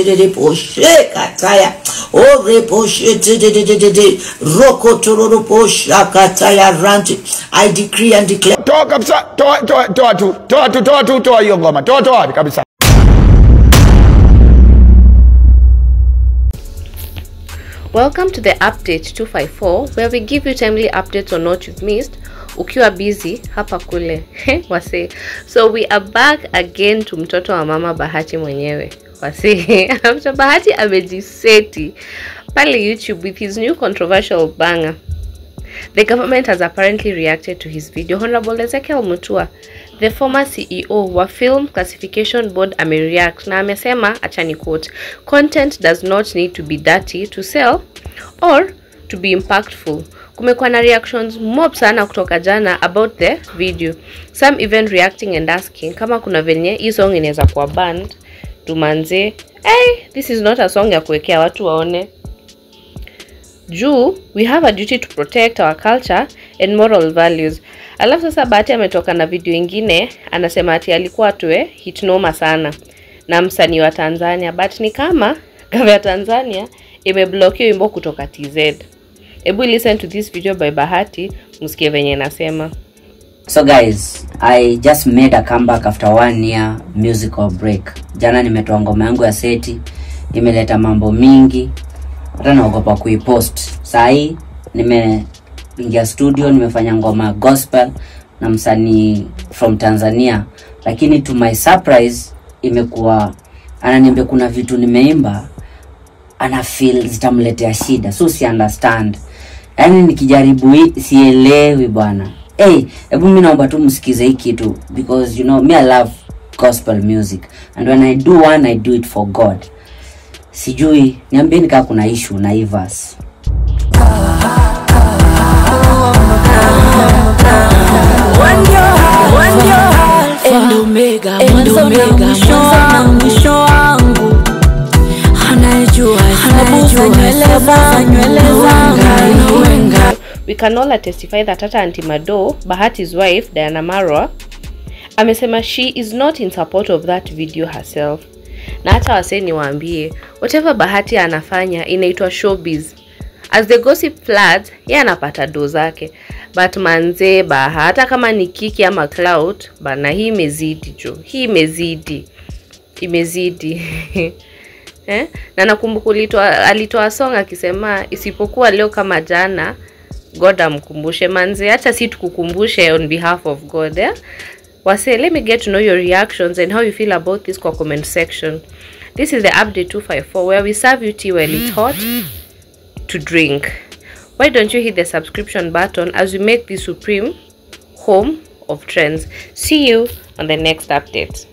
de poshe kataya. O reposhe de roko tororo posha kataya ranti. I decree and declare. Toa kabisa, toa hiyo ngoma. Toa kabisa. Welcome to the update 254, where we give you timely updates on what you've missed ukiwa busy hapa kule. Wase. So we are back again to mtoto wa mama Bahati mwenyewe. Wase. Mtoto Bahati amejiseti pale YouTube with his new controversial banger. The government has apparently reacted to his video. Honorable Ezekiel Mutua, the former CEO wa Film Classification Board, amereact na amesema, achani quote, content does not need to be dirty to sell or to be impactful. Kumekuwa na reactions mob sana kutoka jana about the video. Some even reacting and asking kama kuna venye hii song inaweza kuwa banned. Tumanze, hey, this is not a song ya kuwekea watu waone. Juu, we have a duty to protect our culture and moral values. Alafu sasa Bahati ametoka na video ingine, anasema ati alikuwa tuwe hit noma sana na msanii wa Tanzania, but ni kama gava ya Tanzania imeblockio wimbo kutoka TZ. Ebu listen to this video by Bahati, msikie venye inasema. So guys, I just made a comeback after 1 year musical break. Jana nimetoa ngoma yangu ya seti, imeleta mambo mingi. Hata naogopa kuipost. Sahi nimeingia studio, nimefanya ngoma gospel na msanii from Tanzania. Lakini to my surprise imekuwa ananiambia kuna vitu nimeimba ana feel zitamletea shida. So si understand. Yaani nikijaribu sielewi bwana. Hebu mimi naomba tu msikize hii kitu because you know me I love gospel music and when I do one I do it for God. Sijui, niambieni kama kuna issue na hii verse. We can all testify that hata Auntie Mado, Bahati's wife, Diana Marwa, amesema she is not in support of that video herself. Na hata wase niwaambie, whatever Bahati anafanya inaitwa showbiz. As the gossip floods, yeye anapata do zake. But manze hata kama ni kiki ama cloud, bana hii imezidi jo. Hii imezidi. Na nakumbuka alitoa song akisema isipokuwa leo kama jana, God amkumbushe. Manze acha si tukukumbushe on behalf of God. Wase, let me get to know your reactions and how you feel about this comment section. This is the update 254 where we serve you tea while it's hot to drink. Why don't you hit the subscription button as we make the supreme home of trends. See you on the next update.